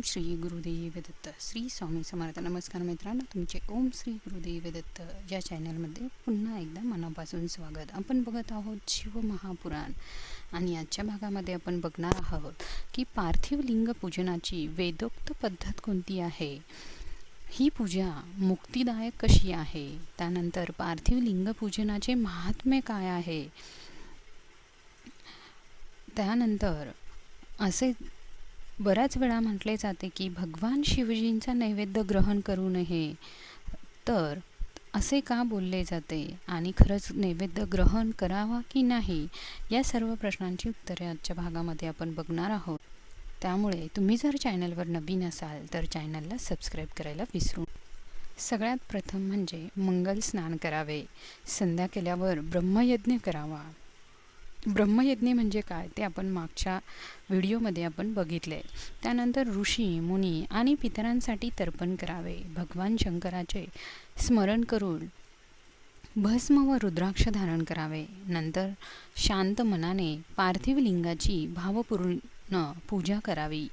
श्री गुरुदेव दत्त. श्री स्वामी समर्थ. नमस्कार मित्रांनो, तुमचे ओम श्री गुरुदेव दत्त या चॅनलमध्ये पुन्हा एकदा मनापासून स्वागत. आपण बघत आहोत शिवमहापुराण आणि आजच्या भागामध्ये आपण बघणार आहोत की पार्थिव लिंग पूजनाची वेदोक्त पद्धत कोणती आहे, ही पूजा मुक्तिदायक कशी आहे, त्यानंतर पार्थिव लिंग पूजनाचे महात्म्य काय आहे, त्यानंतर असे बऱ्याच वेळा म्हटले जाते की भगवान शिवजींचा नैवेद्य ग्रहण करू नये, तर असे का बोलले जाते आणि खरंच नैवेद्य ग्रहण करावा की नाही, या सर्व प्रश्नांची उत्तरे आजच्या भागामध्ये आपण बघणार आहोत. त्यामुळे तुम्ही जर चॅनलवर नवीन असाल तर चॅनलला सबस्क्राईब करायला विसरू. सगळ्यात प्रथम म्हणजे मंगल स्नान करावे. संध्या केल्यावर ब्रह्मयज्ञ करावा. ब्रह्मयज्ञ म्हणजे काय ते आपण मागच्या व्हिडिओमध्ये आपण बघितले. त्यानंतर ऋषी मुनी आणि पितरांसाठी तर्पण करावे. भगवान शंकराचे स्मरण करून भस्म व रुद्राक्ष धारण करावे. नंतर शांत मनाने पार्थिव लिंगाची भावपूर्ण पूजा करावी.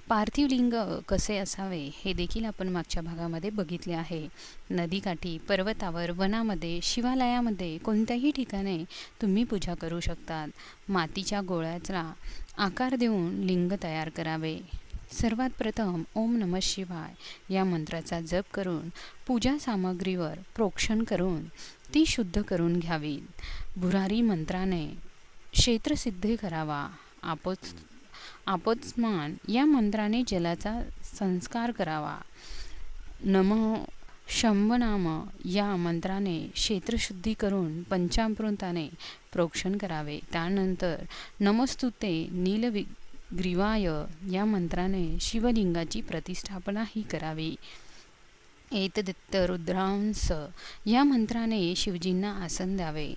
पार्थिव लिंग कसे असावे हे देखील आपण मागच्या भागामध्ये बघितले आहे. नदीकाठी, पर्वतावर, वनामध्ये, शिवालयामध्ये कोणत्याही ठिकाणी तुम्ही पूजा करू शकतात. मातीच्या गोळ्याचा आकार देऊन लिंग तयार करावे. सर्वात प्रथम ओम नमः शिवाय या मंत्राचा जप करून पूजा सामग्रीवर प्रोक्षण करून ती शुद्ध करून घ्यावी. भुरारी मंत्राने क्षेत्रसिद्धी करावा. आपोत्स्मान या मंत्राने जलाचा संस्कार करावा. नमः शंभनाम या मंत्राने क्षेत्रशुद्धी करून पंचामृताने प्रोक्षण करावे. त्यानंतर नमस्तुते नीलग्रीवाय या मंत्राने शिवलिंगाची प्रतिष्ठापना ही करावी. एतदत्त रुद्रांस या मंत्राने शिवजींना आसन द्यावे.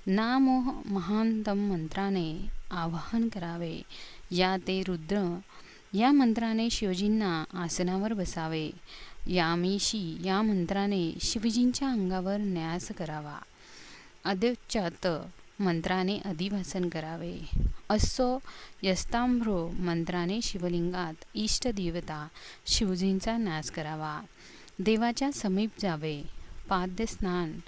नामोह महांतम मंत्राने आवाहन करावे. या ते रुद्र या मंत्राने शिवजींना आसनावर बसावे. यामीशी या मंत्राने शिवजींच्या अंगावर न्यास करावा. अद्योच्चात मंत्राने अधिवासन करावे. असो यस्तांभ्रो मंत्राने शिवलिंगात इष्टदेवता शिवजींचा न्यास करावा. देवाच्या समीप जावे. पाद्य स्नान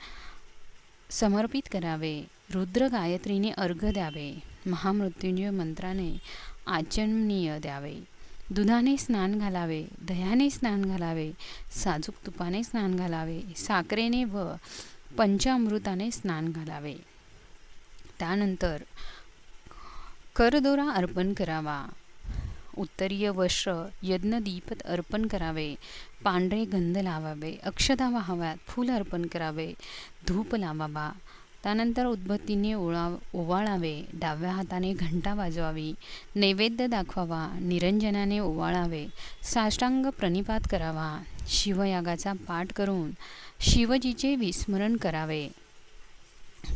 समर्पित करावे. रुद्र गायत्रीने अर्घ्य द्यावे. महामृत्युंजय मंत्राने आचमनीय द्यावे. दुधाने स्नान घालावे. दह्याने स्नान घालावे. साजूक तुपाने स्नान घालावे. साखरेने व पंचामृताने स्नान घालावे. त्यानंतर करदोरा अर्पण करावा. उत्तरीय वस्त्र यज्ञदीपत अर्पण करावे. पांढरे गंध लावावे. अक्षता वाहाव्यात. फूल अर्पण करावे. धूप लावावा. त्यानंतर उदबत्तीने ओवाळावे. डाव्या हाताने घंटा वाजवावी. नैवेद्य दाखवावा. निरंजनाने ओवाळावे. साष्टांग प्रणिपात करावा. शिवयागाचा पाठ करून शिवजीचे विस्मरण करावे.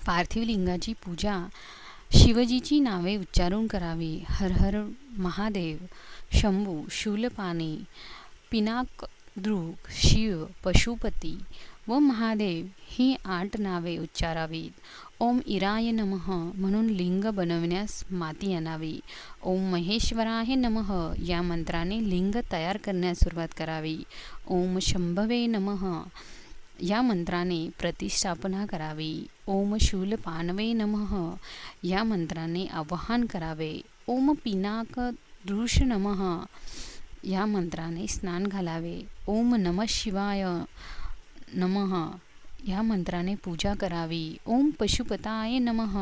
पार्थिव लिंगाची पूजा शिवजीची नावे उच्चारून करावी. हर हर महादेव, शंभू, शूलपाणी, पिनाकदृक, शिव, पशुपती व महादेव ही 8 नावे उच्चारावीत. ओम इराय नमः म्हणून लिंग बनवण्यास माती आणावी. ओम महेश्वराय नमः या मंत्राने लिंग तयार करण्यास सुरुवात करावी. ओम शंभवे नमः या मंत्राने प्रतिष्ठापना करावी. ओम शूलपानवे नमः या मंत्राने आवाहन करावे. ओम पिनाकदृश नमः या मंत्राने स्नान घालावे. ओम नमः शिवाय नमः या मंत्राने पूजा करावी. ओम पशुपताय नमः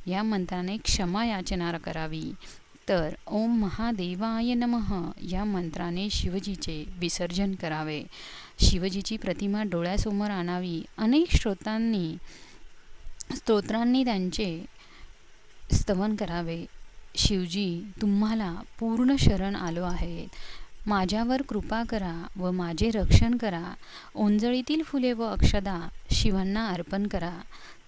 या मंत्राने क्षमा याचना करावी. तर ओम महादेवाय नमः या मंत्राने शिवजीचे विसर्जन करावे. शिवजीची प्रतिमा डोळ्यासमोर आणावी. अनेक स्तोत्रांनी त्यांचे स्तवन करावे. शिवजी, तुम्हाला पूर्ण शरण आलो आहे. माझ्यावर कृपा करा व माझे रक्षण करा. ओंजळीतील फुले व अक्षदा शिवांना अर्पण करा.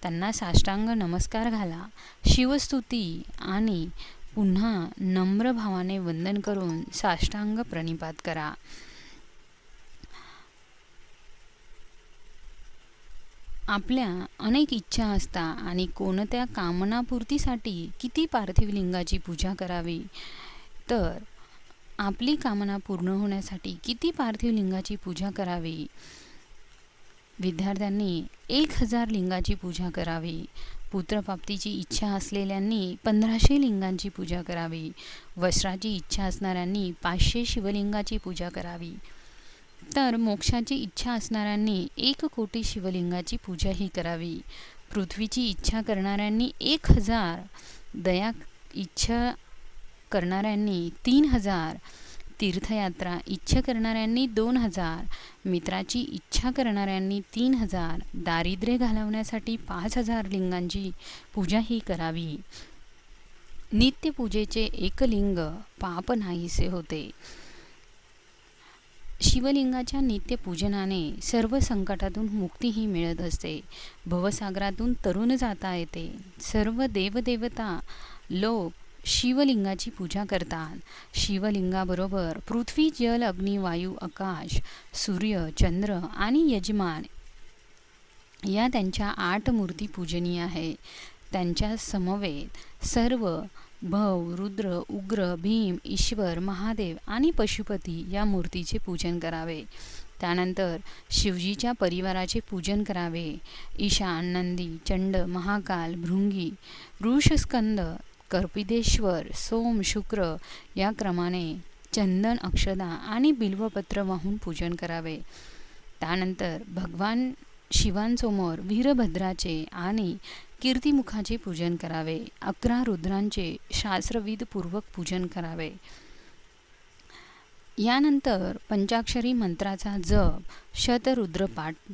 त्यांना साष्टांग नमस्कार घाला. शिवस्तुती आणि पुन्हा नम्र भावाने वंदन करून साष्टांग प्रणिपात करा. आपल्या अनेक इच्छा असतात आणि कोणत्या कामनापूर्तीसाठी किती पार्थिव लिंगाची पूजा करावी, तर आपली कामना पूर्ण होण्यासाठी किती पार्थिव लिंगाची पूजा करावी? विद्यार्थ्यांनी 1000 लिंगाची पूजा करावी. पुत्रप्राप्तीची इच्छा असलेल्यांनी 1500 लिंगांची पूजा करावी. वस्त्राची इच्छा असणाऱ्यांनी 500 शिवलिंगाची पूजा करावी. तर मोक्षाची इच्छा असणाऱ्यांनी 1,000,000 शिवलिंगाची पूजाही करावी. पृथ्वीची इच्छा करणाऱ्यांनी 1000, दया इच्छा करणाऱ्यांनी 3000, तीर्थयात्रा इच्छा करणाऱ्यांनी 2000, मित्राची इच्छा करणाऱ्यांनी 3000, दारिद्र्य घालवण्यासाठी 5000 लिंगांची पूजाही करावी. नित्यपूजेचे एक लिंग पाप नाहीसे होते. शिवलिंगाच्या नित्यपूजनाने सर्व संकटातून मुक्तीही मिळत असते. भवसागरातून तरुण जाता येते. सर्व देवदेवता लोक शिवलिंगाची पूजा करतात. शिवलिंगाबरोबर पृथ्वी, जल, अग्नी, वायू, आकाश, सूर्य, चंद्र आणि यजमान या त्यांच्या 8 मूर्ती पूजनीय आहे. त्यांच्या समवेत सर्व भव, रुद्र, उग्र, भीम, ईश्वर, महादेव आणि पशुपती या मूर्तीचे पूजन करावे. त्यानंतर शिवजीच्या परिवाराचे पूजन करावे. ईशान, नंदी, चंड, महाकाल, भृंगी, ऋषस्कंद, कर्पितेश्वर, सोम, शुक्र या क्रमाने चंदन, अक्षदा आणि बिल्वपत्र वाहून पूजन करावे. त्यानंतर भगवान शिवांसमोर वीरभद्राचे आणि कीर्तिमुखाचे पूजन करावे. 11 रुद्रांचे शास्त्रविधपूर्वक पूजन करावे. यानंतर पंचाक्षरी मंत्राचा जप शतरुद्रपाठ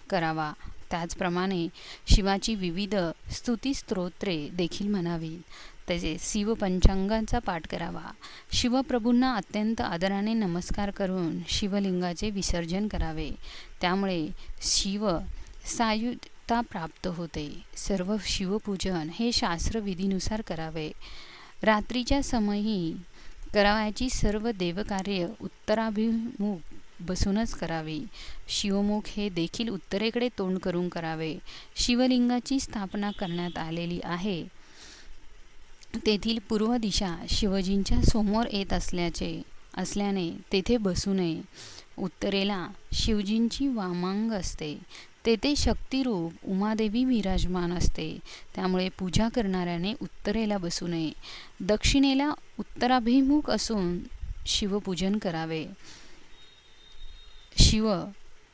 करावा. त्याचप्रमाणे शिवाची विविध स्तुतिस्तोत्रे देखील म्हणावीत. तसेच शिवपंचांगाचा पाठ करावा. शिवप्रभूंना अत्यंत आदराने नमस्कार करून शिवलिंगाचे विसर्जन करावे. त्यामुळे शिव सायुज्यता प्राप्त होते. सर्व शिवपूजन हे शास्त्रविधीनुसार करावे. रात्रीच्या समयी करावयाची सर्व देवकार्य उत्तराभिमुख बसूनच करावी. शिवमुख हे देखील उत्तरेकडे तोंड करून करावे. शिवलिंगाची स्थापना करण्यात आलेली आहे तेथील पूर्व दिशा शिवजींच्या समोर येत असल्याने तेथे बसू नये. उत्तरेला शिवजींची वामांग असते. तेथे शक्तिरूप उमादेवी विराजमान असते. त्यामुळे पूजा करणाऱ्याने उत्तरेला बसू नये. दक्षिणेला उत्तराभिमुख असून शिवपूजन करावे. शिव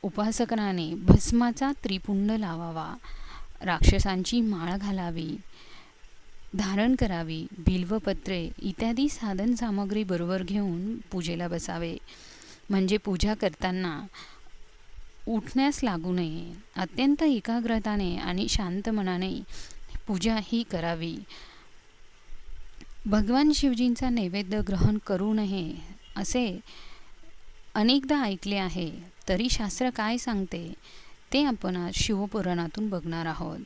उपासकाने भस्माचा त्रिपुंड लावावा. राक्षसांची माळ घालावी, धारण करावी. बिल्वपत्रे इत्यादी साधन सामग्री बरोबर घेऊन पूजेला बसावे. म्हणजे पूजा करताना उठण्यास लागू नये. अत्यंत एकाग्रताने आणि शांत मनाने पूजा ही करावी. भगवान शिवजींचा नैवेद्य ग्रहण करू नये असे अनेकदा ऐकले आहे. तरी शास्त्र काय सांगते ते आपण आज शिवपुराणातून बघणार आहोत.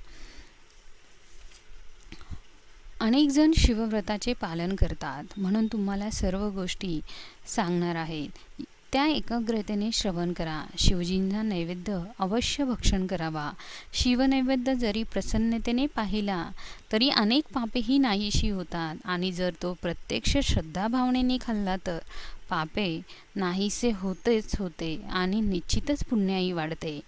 अनेक जण शिवव्रताचे पालन करतात म्हणून तुम्हाला सर्व गोष्टी सांगणार आहेत. त्या एकाग्रतेने श्रवण करा. शिवजींचा नैवेद्य अवश्य भक्षण करावा. शिवनैवेद्य जरी प्रसन्नतेने पाहिला तरी अनेक पापेही नाहीशी होतात आणि जर तो प्रत्यक्ष श्रद्धाभावनेने खाल्ला तर पापे नाहीसे होतेच होते आणि निश्चितच पुण्याई वाढते.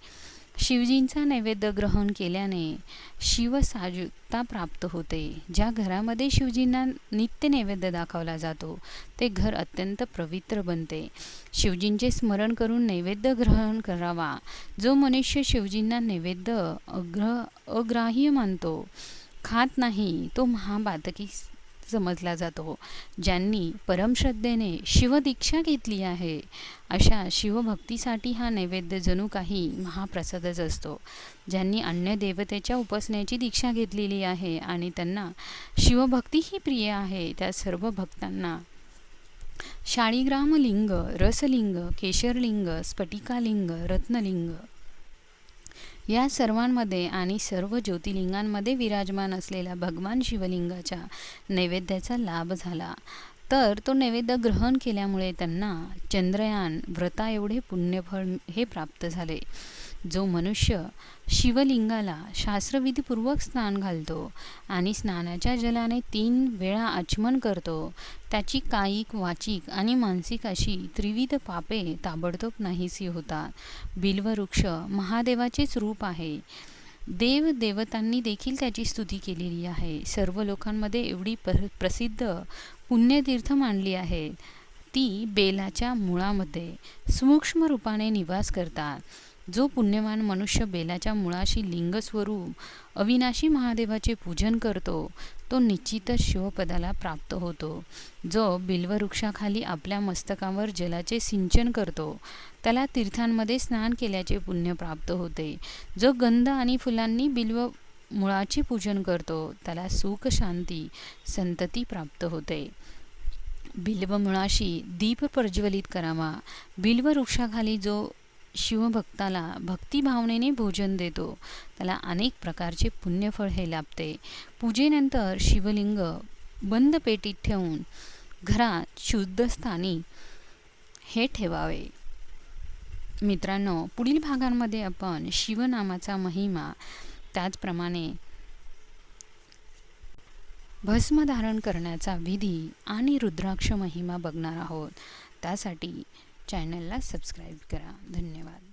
शिवजींचा नैवेद्य ग्रहण केल्याने शिवसायुज्यता प्राप्त होते. ज्या घरामध्ये शिवजींना नित्य नैवेद्य दाखवला जातो ते घर अत्यंत पवित्र बनते. शिवजींचे स्मरण करून नैवेद्य ग्रहण करावा. जो मनुष्य शिवजींना नैवेद्य अग्राह्य मानतो, खात नाही, तो महापातकी समजला जातो. ज्यांनी परमश्रद्धेने शिवदीक्षा घेतली आहे अशा शिवभक्तीसाठी हा नैवेद्य जणू काही महाप्रसादच असतो. ज्यांनी अन्य देवतेच्या उपासनेची दीक्षा घेतलेली आहे आणि त्यांना शिवभक्ती ही प्रिय आहे त्या सर्व भक्तांना शाळीग्राम लिंग, रसलिंग, केशरलिंग, स्फटिकालिंग, रत्नलिंग या सर्वांमध्ये आणि सर्व ज्योतिर्लिंगांमध्ये विराजमान असलेल्या भगवान शिवलिंगाच्या नैवेद्याचा लाभ झाला. तर तो नैवेद्य ग्रहण केल्यामुळे त्यांना चंद्रयान व्रता एवढे पुण्यफळ हे प्राप्त झाले. जो मनुष्य शिवलिंगाला शास्त्रविधीपूर्वक स्नान घालतो आणि स्नानाच्या जलाने 3 वेळा आचमन करतो, त्याची कायिक, वाचिक आणि मानसिक अशी त्रिविध पापे ताबडतोब नाहीसी होतात. बिल्ववृक्ष महादेवाचेच रूप आहे. देवतांनी देखील त्याची स्तुती केलेली आहे. सर्व लोकांमध्ये एवढी प्रसिद्ध पुण्यतीर्थ मानली आहेत. ती बेलाच्या मुळामध्ये सूक्ष्म रूपाने निवास करतात. जो पुण्यवान मनुष्य बेलाच्या मुळाशी लिंगस्वरूप अविनाशी महादेवाचे पूजन करतो, तो निश्चितच शिवपदाला प्राप्त होतो. जो बिल्ववृक्षाखाली आपल्या मस्तकावर जलाचे सिंचन करतो, त्याला तीर्थांमध्ये स्नान केल्याचे पुण्य प्राप्त होते. जो गंध आणि फुलांनी बिल्व मुळाचे पूजन करतो, त्याला सुख, शांती, संतती प्राप्त होते. बिल्वमुळाशी दीप प्रज्वलित करावा. बिल्ववृक्षाखाली जो शिवभक्ताला भक्तिभावनेने भोजन देतो, त्याला अनेक प्रकारचे पुण्यफळ हे लाभते. पूजेनंतर शिवलिंग बंद पेटीत ठेवून घरात शुद्ध स्थानी हे ठेवावे. मित्रांनो, पुढील भागांमध्ये आपण शिवनामाचा महिमा, त्याचप्रमाणे भस्म धारण करण्याचा विधी आणि रुद्राक्ष महिमा बघणार आहोत. त्यासाठी चॅनलला सबस्क्राईब करा. धन्यवाद.